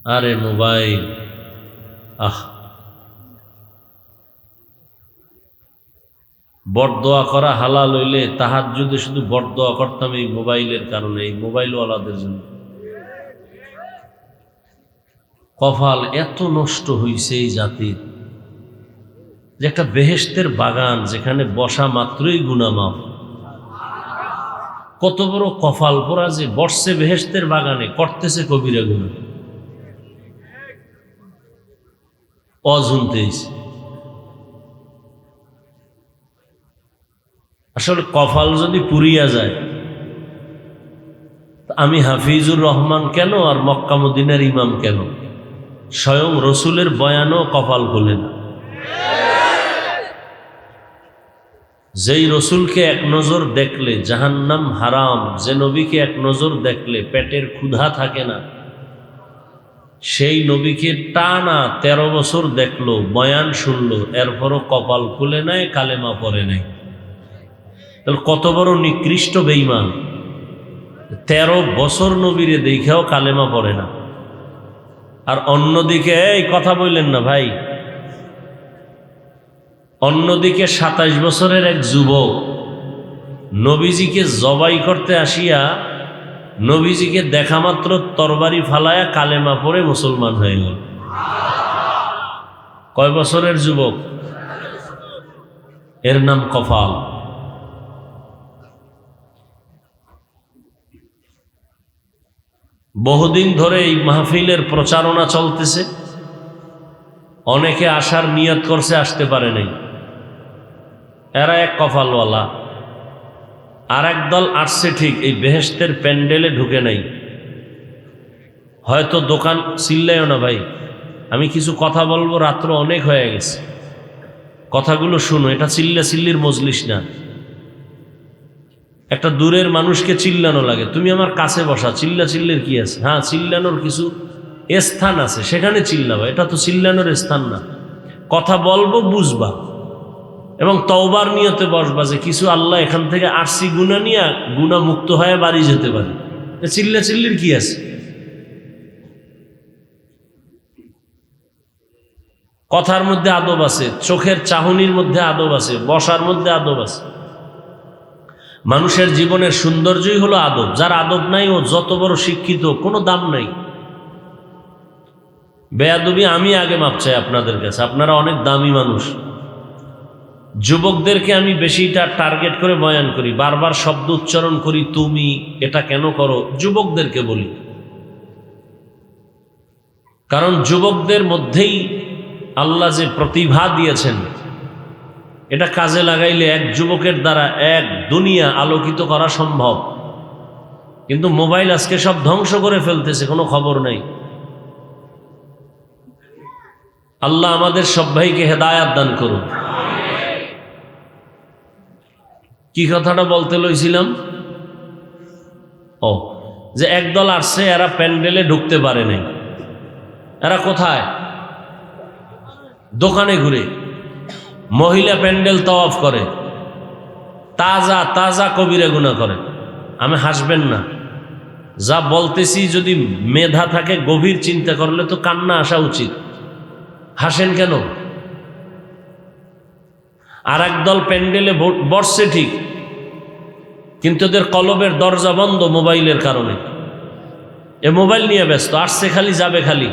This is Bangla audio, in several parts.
আরে মোবাইল, আহ, বরদোয়া করা হালাল হইলে তাহাজ্জুদে শুধু বরদোয়া করতাম এই মোবাইলের কারণে, এই মোবাইলওয়ালাদের জন্য। কপাল এত নষ্ট হইছে এই জাতির যে একটা বেহেশতের বাগান যেখানে বসা মাত্রই গুনাহ মাফ। কত বড় কপাল পোড়া যে বসছে বেহেশতের বাগানে, করতেছে কবিরা গুনাহ, অজুনতেইছে। আসলে কপাল যদি পুরিয়া যায়, আমি হাফিজুর রহমান কেন আর মক্কা মদিনার ইমাম কেন? স্বয়ং রসুলের বয়ানও কপাল খোলে না। যেই রসুলকে এক নজর দেখলে জাহান্নাম হারাম, যে নবীকে এক নজর দেখলে পেটের ক্ষুধা থাকে না, সেই নবীকে টানা 13 বছর দেখলো, বয়ান শুনলো, এরপরও কপাল খুলে নাই, কালেমা পড়ে নাই। তাহলে কত বড় নিকৃষ্ট বেঈমান! 13 বছর নবীরে দেখেও কালেমা পড়ে না। আর অন্যদিকে, এই কথা বললেন না ভাই, অন্যদিকে 27 বছরের এক যুবক নবীজিকে জবাই করতে আসিয়া নবীজিকে দেখা মাত্র তরবারি ফালায়া কালেমা পড়ে মুসলমান হয়ে গেল। কয় বছরের যুবক? এর নাম কপাল। বহুদিন ধরে এই মাহফিলের প্রচারণা চলতেছে, অনেকে আসার নিয়ত করছে, আসতে পারে নাই। এরা এক কপালওয়ালা। আর এক দল আসছে ঠিক, এই বেহেশতের প্যান্ডেলে ঢুকে নাই। হয়তো দোকান, চিল্লাইও না ভাই, আমি কিছু কথা বলবো, রাত্র অনেক হয়ে গেছে, কথাগুলো শুনো। এটা চিল্লির মজলিস না। একটা দূরের মানুষকে চিল্লানো লাগে, তুমি আমার কাছে বসা, চিল্লির কি আছে? হ্যাঁ, চিল্লানোর কিছু স্থান আছে, সেখানে চিল্লাবা। এটা তো চিল্লানোর স্থান না। কথা বলবো, বুঝবা, এবং তওবার নিয়তে বসবা যে কিছু আল্লাহ এখান থেকে আসছি গুনাহ নিয়ে, গুনাহ মুক্ত হয়ে বাড়ি যেতে পারি। চিল্লির কি আছে? কথার মধ্যে আদব আছে, চোখের চাহনির মধ্যে আদব আছে, বসার মধ্যে আদব আছে। মানুষের জীবনের সৌন্দর্যই হলো আদব। যার আদব নাই, ও যত বড় শিক্ষিত, কোনো দাম নাই। বেয়াদবি আমি আগে মাপ চাই আপনাদের কাছে, আপনারা অনেক দামি মানুষ। যুবকদেরকে আমি বেশিটা টার্গেট করে বয়ান করি, বারবার শব্দ উচ্চারণ করি, তুমি এটা কেন করো, যুবকদেরকে বলি। কারণ যুবকদের মধ্যেই আল্লাহ যে প্রতিভা দিয়েছেন, এটা কাজে লাগাইলে এক যুবকের দ্বারা এক দুনিয়া আলোকিত করা সম্ভব। কিন্তু মোবাইল আজকে সব ধ্বংস করে ফেলতেছে, কোনো খবর নাই। আল্লাহ আমাদের সব ভাইকে হেদায়াত দান করুন। কি কথাটা বলতে লইছিলাম? ও, যে একদল আসছে, এরা প্যান্ডেলে ঢুকতে পারে নাই। এরা কোথায়? দোকানে ঘুরে, মহিলা প্যান্ডেল তাওয়াফ করে, তাজা তাজা কবিরা গুনাহ করে। আমি হাসবেন না, যা বলতেছি যদি মেধা থাকে, গভীর চিন্তা করলে তো কান্না আসা উচিত। হাসেন কেন? আর একদল প্যান্ডেলে বসছে ঠিক, কিন্তু ওদের কলবের দরজা বন্ধ মোবাইলের কারণে। এ মোবাইল নিয়ে ব্যস্ত, আসছে খালি, যাবে খালি।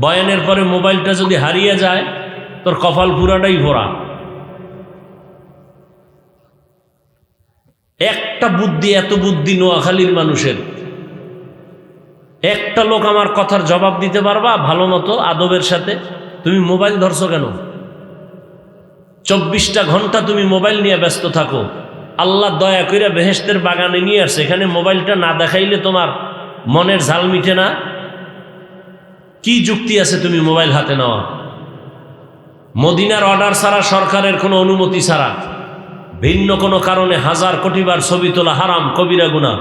বয়ানের পরে মোবাইলটা যদি হারিয়ে যায়, তোর কপাল পুরাটাই ভরা। একটা বুদ্ধি, এত বুদ্ধি নোয়াখালীর মানুষের, একটা লোক আমার কথার জবাব দিতে পারবা ভালো মতো আদবের সাথে? তুমি মোবাইল ধরছো কেন? 24টা ঘন্টা তুমি মোবাইল নিয়ে ব্যস্ত থাকো। আল্লাহ দয়া করে বেহেশতের বাগানে নিয়ে আসছে, এখানে মোবাইলটা না দেখাইলে তোমার মনের ঝাল মিটে না। কি যুক্তি আছে তুমি মোবাইল হাতে নেওয়া? মদিনার অর্ডার ছাড়া, সরকারের কোনো অনুমতি ছাড়া, ভিন্ন কোনো কারণে 1000 কোটি বার ছবি তোলা হারাম, কবিরা গুনাহ।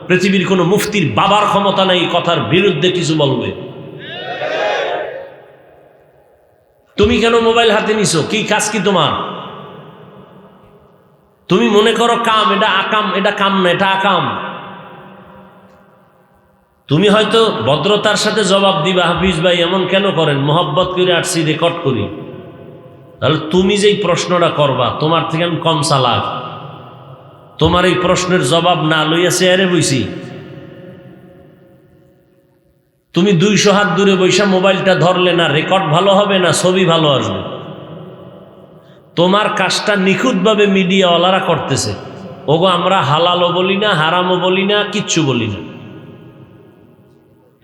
পৃথিবীর কোনো মুফতির বাবার ক্ষমতা নাই কথার বিরুদ্ধে কিছু বলবে। তুমি কেন মোবাইল হাতে নিছো? কি কাজ কি তোমার? তুমি মনে করো কাম, এটা আকাম, এটা কাম না, এটা আকাম। তুমি হয়তো ভদ্রতার সাথে জবাব দিবা, হাফিজ ভাই এমন কেন করেন, মোহাব্বত করে আসছি, রেকর্ড করি। তাহলে তুমি যেই প্রশ্নটা করবা, তোমার থেকে আমি কম চালাক। তোমার এই প্রশ্নের জবাব না লইয়া চেয়ারে বইছি, তুমি 200 হাত দূরে বৈশা মোবাইলটা ধরলে না রেকর্ড ভালো হবে না ছবি ভালো আসবে। তোমার কাজটা নিখুঁতভাবে মিডিয়াওয়ালারা করতেছে। ওগো আমরা হালালও বলি না, হারামও বলি না, কিচ্ছু বলি না,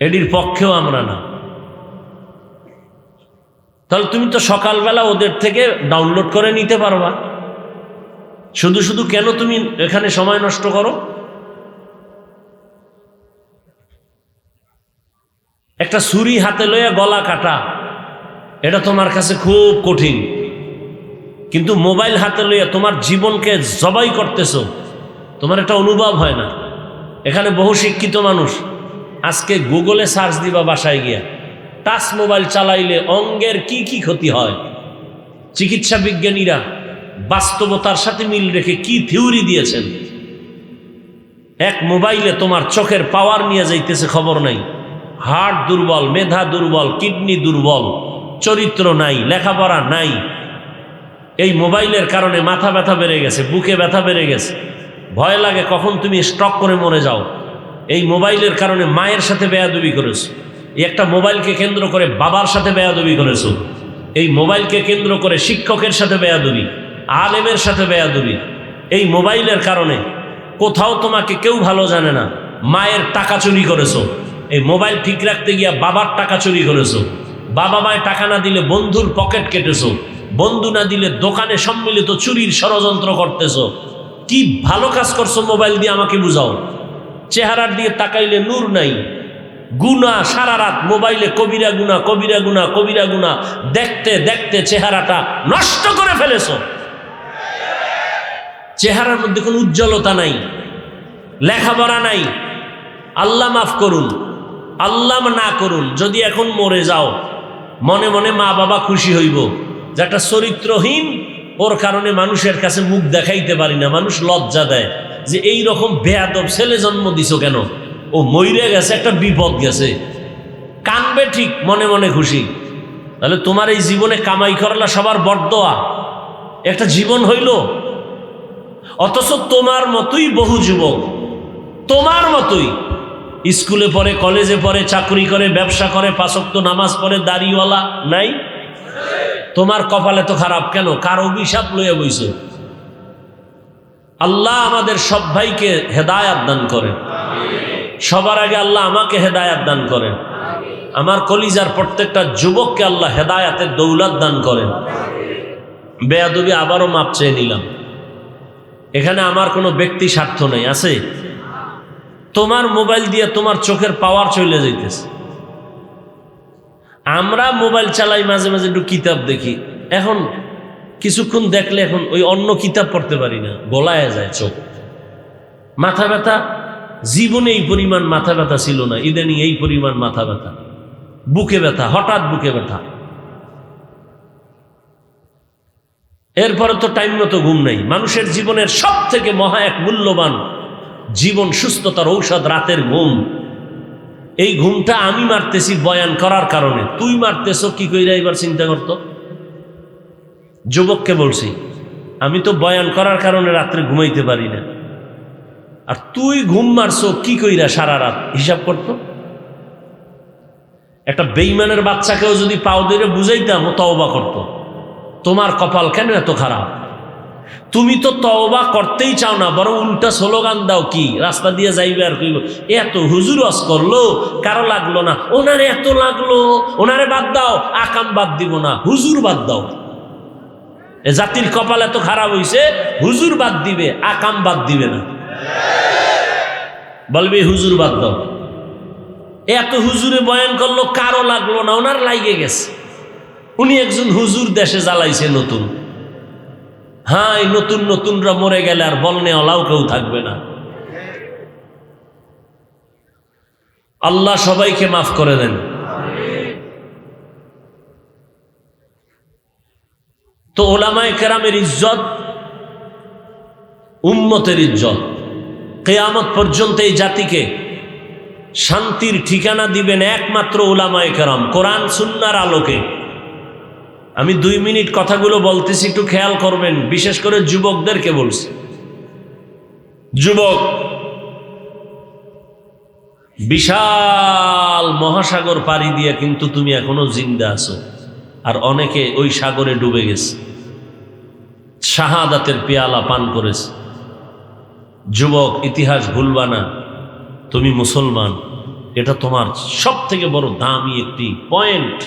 এটির পক্ষেও আমরা না। তাহলে তুমি তো সকালবেলা ওদের থেকে ডাউনলোড করে নিতে পারবা। শুধু শুধু কেন তুমি এখানে সময় নষ্ট করো? একটা ছুরি হাতে লইয়া গলা কাটা, এটা তোমার কাছে খুব কঠিন। কিন্তু মোবাইল হাতে লইয়া তোমার জীবনকে জবাই করতেছো, তোমার এটা অনুভব হয় না। এখানে বহু শিক্ষিত মানুষ, আজকে গুগলে সার্চ দিবা বাসায় গিয়া, টাচ মোবাইল চালাইলে অঙ্গের কি কি ক্ষতি হয়, চিকিৎসা বিজ্ঞানীরা বাস্তবতার সাথে মিল রেখে কি থিওরি দিয়েছেন। এক মোবাইলে তোমার চোখের পাওয়ার নিয়ে যাইতেছে খবর নাই, হার্ট দুর্বল, মেধা দুর্বল, কিডনি দুর্বল, চরিত্র নাই, লেখাপড়া নাই। এই মোবাইলের কারণে মাথা ব্যথা বেড়ে গেছে, বুকে ব্যথা বেড়ে গেছে, ভয় লাগে কখন তুমি স্ট্রোক করে মরে যাও। এই মোবাইলের কারণে মায়ের সাথে বেয়াদবি করেছো, এই একটা মোবাইলকে কেন্দ্র করে বাবার সাথে বেয়াদবি করেছো, এই মোবাইলকে কেন্দ্র করে শিক্ষকের সাথে বেয়াদবি, আলেমের সাথে বেয়াদবি। এই মোবাইলের কারণে কোথাও তোমাকে কেউ ভালো জানে না, মায়ের টাকা চুরি করেছো। এই মোবাইল ঠিক রাখতে গিয়া বাবার টাকা চুরি করেছো, বাবা মায়ের টাকা না দিলে বন্ধুর পকেট কেটেছো, বন্ধু না দিলে দোকানে সম্মিলিত চুরির ষড়যন্ত্র করতেছো। কি ভালো কাজ করছো মোবাইল দিয়ে আমাকে বুঝাও। চেহারার দিয়ে তাকাইলে নূর নাই, গুনাহ সারা রাত মোবাইলে, কবিরা গুনাহ, কবিরা গুনাহ, কবিরা গুনাহ দেখতে দেখতে চেহারাটা নষ্ট করে ফেলেছো। চেহারার মধ্যে কোনো উজ্জ্বলতা নাই, লেখাপড়া নাই। আল্লাহ মাফ করুন, আল্লাহ না করুন, যদি এখন মরে যাও মনে মনে মা বাবা খুশি হইব যে একটা চরিত্রহীন, ওর কারণে মানুষের কাছে মুখ দেখাইতে পারি না, মানুষ লজ্জা দেয় যে এই রকম বেয়াদব ছেলে জন্ম দিছো কেন, ও মইরে গেছে, একটা বিপদ গেছে, কানবে ঠিক, মনে মনে খুশি। তাহলে তোমার এই জীবনে কামাই করলা সবার বরদোয়া, একটা জীবন হইল। অথচ তোমার মতোই বহু যুবক, তোমার মতোই স্কুলে পড়ে, কলেজে পড়ে, চাকরি করে, ব্যবসা করে, 5 ওয়াক্ত নামাজ পড়ে, দাড়িওয়ালা নাই। তোমার কপালে তো খারাপ কেন? কার অভিশাপ লইয়া বইছো? আল্লাহ আমাদের সব ভাইকে হেদায়াত দান করেন। সবার আগে আল্লাহ আমাকে হেদায়াত দান করেন। আমার কলিজার প্রত্যেকটা যুবককে আল্লাহ হেদায়াতের দৌলত দান করেন। বেয়াদবি আবারও মাপ চেয়ে নিলাম। এখানে আমার কোনো ব্যক্তি স্বার্থ নেই, আছে? তোমার মোবাইল দিয়ে তোমার চোখের পাওয়ার চলে যাইতেছে। আমরা মোবাইল চালাই, মাঝে মাঝে একটু কিতাব দেখি, এখন কিছুক্ষণ দেখলে এখন ওই অন্য কিতাব পড়তে পারি না, গলায় যায় চোখ। মাথা ব্যথা, জীবনে এই পরিমাণ মাথা ব্যথা ছিল না, ইদানিং এই পরিমাণ মাথা ব্যথা, বুকে ব্যথা, হঠাৎ বুকে ব্যথা। এরপরে তো টাইম মতো ঘুম নাই। মানুষের জীবনের সব থেকে মহা এক মূল্যবান জীবন সুস্থতার ঔষধ রাতের ঘুম। এই ঘুমটা আমি মারতেছি বয়ান করার কারণে, তুই মারতেছ কি কইরা এবার চিন্তা করতো। যুবককে বলছি, আমি তো বয়ান করার কারণে রাত্রে ঘুমাইতে পারি না, আর তুই ঘুম মারছো কি কইরা সারা রাত, হিসাব করতো। একটা বেঈমানের বাচ্চাকেও যদি পাও ধরে বুঝাইতাম, ও তওবা করতো। তোমার কপাল কেন এত খারাপ? তুমি তো তওবা করতেই চাও না, বরং উল্টা স্লোগান দাও, কি রাস্তা দিয়ে যাইবে আর কইব এত হুজুর ওয়াজ করলো, কারো লাগলো না, ওনারে এত লাগলো, ওনারে বাদ দাও, আকাম বাদ দিব না, হুজুর বাদ দাও। এ জাতির কপাল এত খারাপ হইছে, হুজুর বাদ দিবে, আকাম বাদ দিবে না, বলবে হুজুর বাদ দাও। এত হুজুরে বয়ান করলো, কারো লাগলো না, ওনার লাইগে গেছে। উনি একজন হুজুর দেশে জ্বালাইছে নতুন। হ্যাঁ, এই নতুন নতুনরা মরে গেলে আর বলনে ওলাও কেউ থাকবে না। আল্লাহ সবাইকে মাফ করে দেন। তো ওলামায়ে কেরামের ইজ্জত, উম্মতের ইজ্জত, কিয়ামত পর্যন্ত এই জাতিকে শান্তির ঠিকানা দিবেন একমাত্র উলামায়ে কেরাম, কোরআন সুন্নাহর আলোকে। আমি 2 মিনিট কথাগুলো বলতেছি, একটু খেয়াল করবেন, বিশেষ করে যুবকদেরকে বলছি। যুবক, বিশাল মহাসাগর পাড়ি দিয়ে কিন্তু তুমি এখনো জিন্দা আছো, আর অনেকে ওই সাগরে ডুবে গেছে, শাহাদাতের পেয়ালা পান করেছে। যুবক, ইতিহাস ভুলবা না, তুমি মুসলমান, এটা তোমার সব থেকে বড় দামি একটি পয়েন্ট।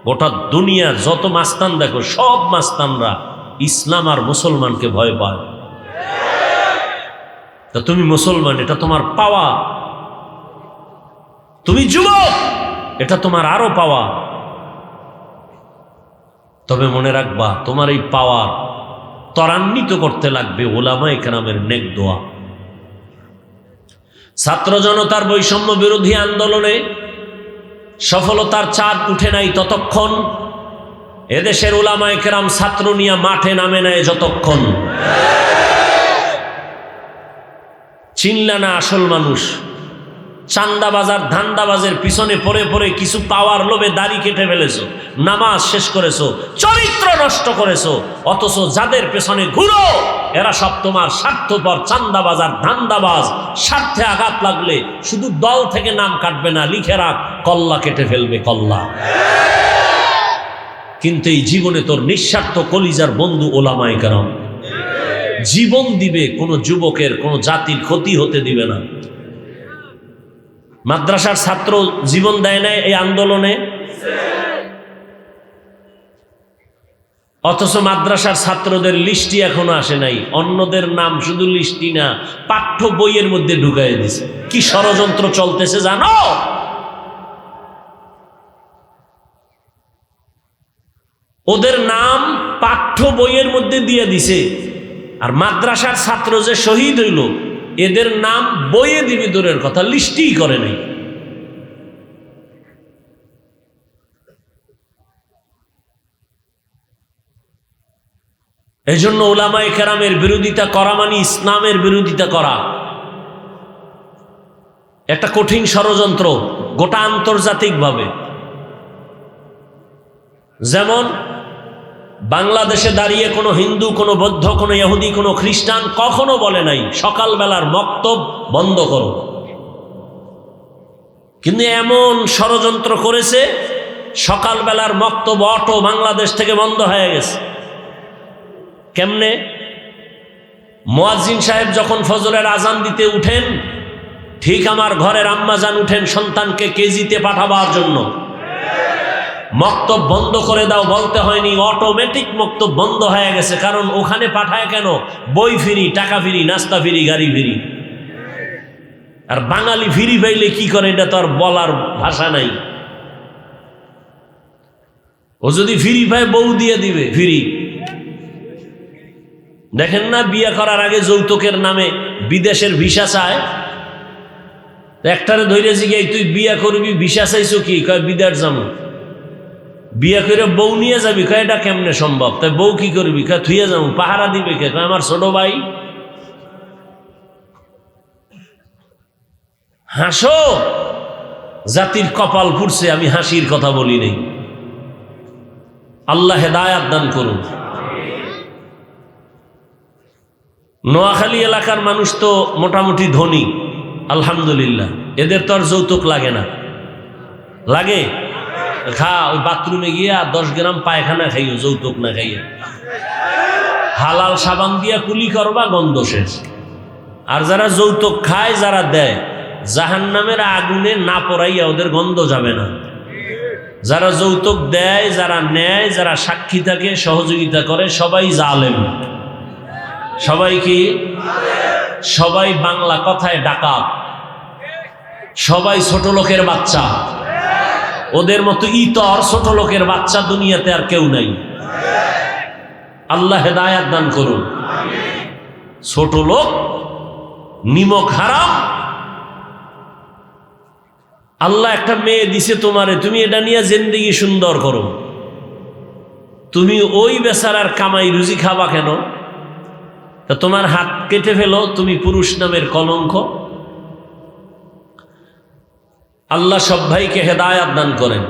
গোটা দুনিয়ার যত মাস্তান দেখো, সব মাস্তানরা ইসলাম আর মুসলমানকে ভয় পায়। তা তুমি মুসলমান, এটা তোমার পাওয়া। তুমি যুবক, এটা তোমার আরো পাওয়া। তবে মনে রাখবা, তোমার এই পাওয়ার ত্বরান্বিত করতে লাগবে উলামায়ে কেরামের নেক দোয়া। ছাত্র জনতার বৈষম্য বিরোধী আন্দোলনে সফলতার চাঁদ উঠে নাই ততক্ষণ, এদেশের উলামায়ে কেরাম ছাত্র নিয়ে মাঠে নামে নেয় যতক্ষণ। চিনলা না আসল মানুষ, চান্দাবাজার ধান্দাবাজের পিছনে পড়ে পড়ে কিছু পাওয়ার লোভে দাড়ি কেটে ফেলেছো, নামাজ শেষ করেছো, চরিত্র নষ্ট করেছো, অথচ যাদের পেছনে ঘুরো এরা সব তোমার স্বার্থপর চান্দাবাজার ধান্দাবাজ। স্বার্থে আঘাত লাগলে শুধু দল থেকে নাম কাটবে না, লিখে রাখ, কল্লা কেটে ফেলবে, কল্লা। কিন্তু এই জীবনে তোর নিঃস্বার্থ কলিজার বন্ধু উলামায়ে কেরাম জীবন দিবে, কোনো যুবকের কোনো জাতির ক্ষতি হতে দিবে না। মাদ্রাসার ছাত্র জীবন দেয় না এই আন্দোলনে, অথচ মাদ্রাসার ছাত্রদের লিস্টই এখনো আসে নাই। অন্যদের নাম শুধু লিস্টি না, পাঠ্য বইয়ের মধ্যে ঢুকাই দিছে। কি ষড়যন্ত্র চলতেছে জানো? ওদের নাম পাঠ্য বইয়ের মধ্যে দিয়ে দিছে, আর মাদ্রাসার ছাত্র যে শহীদ হইল এদের নাম বইয়ে দিবি দূরের কথা, লিস্টই করে নাই। এজন্য উলামায়ে কেরামের বিরোধিতা করা মানে ইসলামের বিরোধিতা করা। একটা কঠিন ষড়যন্ত্র গোটা আন্তর্জাতিকভাবে। যেমন বাংলাদেশে দাঁড়িয়ে কোনো হিন্দু, কোনো বৌদ্ধ, কোনো ইহুদি, কোনো খ্রিস্টান কখনো বলে নাই সকালবেলার মক্তব বন্ধ করো, কিন্তু এমন ষড়যন্ত্র করেছে সকালবেলার মক্তব অটো বাংলাদেশ থেকে বন্ধ হয়ে গেছে। কেমনে? মুয়াজ্জিন সাহেব যখন ফজরের আজান দিতে উঠেন, ঠিক আমার ঘরের আম্মাজান উঠেন সন্তানকে কেজিতে পাঠাবার জন্য, মক্তব বন্ধ করে দাও বলতে হয়নি, অটোমেটিক মক্তব বন্ধ হয়ে গেছে। কারণ ওখানে পাঠায় কেন? বই ফ্রি, টাকা ফ্রি, নাস্তা ফ্রি, গাড়ি ফ্রি। আর বাঙালি ফ্রি পাইলে কি করে এটা তো আর বলার ভাষা নাই। ও যদি ফ্রি পায় বউ দিয়ে দিবে ফ্রি। দেখেন না, বিয়ে করার আগে যৌতুকের নামে বিদেশের ভিসা চায়। একটারে ধৈর্য জিজ্ঞাই, তুই বিয়ে করবি, ভিসা চাইছো কি? কয় বিদেশ যাবো। বিয়ে করে বউ নিয়ে যাবি? কয় এটা কেমনে সম্ভব? তাই বউ কি করবি? কয় থুয়ে যাবো। পাহারা দিবে কে? কয় আমার ছোট ভাই। হাসো, জাতির কপাল ফুটছে, আমি হাসির কথা বলি নাই। আল্লাহ হেদায়াত দান করুন। নোয়াখালী এলাকার মানুষ তো মোটামুটি ধনী, আলহামদুলিল্লাহ। এদের তো আর যৌতুক লাগে না। লাগে? খা, ওই বাথরুমে গিয়া 10 গ্রাম পায়খানা খাইও, যৌতুক না খাইয়া। হালাল সাবান দিয়া কুলি করবা, গন্ধ শেষ। আর যারা যৌতুক খায়, যারা দেয়, জাহান্নামের আগুনে না পড়াইয়া ওদের গন্ধ যাবে না। যারা যৌতুক দেয়, যারা নেয়, যারা সাক্ষী থাকে, সহযোগিতা করে, সবাই জালেম। সবাই কি? সবাই বাংলা কথায় ডাকাত, সবাই ছোট লোকের বাচ্চা। ওদের মতো ইতর ছোট লোকের বাচ্চা দুনিয়াতে আর কেউ নাই। আল্লাহ হেদায়াত দান করুন। ছোট লোক, নিমক হারাম। আল্লাহ একটা মেয়ে দিছে তোমারে, তুমি এটা নিয়ে জিন্দেগি সুন্দর করো। তুমি ওই বেচারার কামাই রুজি খাবা কেন? তা তোমার হাত কেটে ফেলো, তুমি পুরুষ নামের কলঙ্ক। আল্লাহ সব ভাইকে হেদায়াত দান করেন।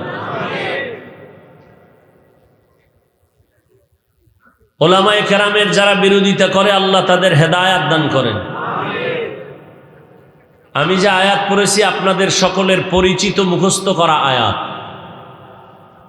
ওলামায়ে কেরামের যারা বিরোধিতা করে আল্লাহ তাদের হেদায়াত দান করেন। আমি যে আয়াত পড়েছি আপনাদের সকলের পরিচিত মুখস্থ করা আয়াত।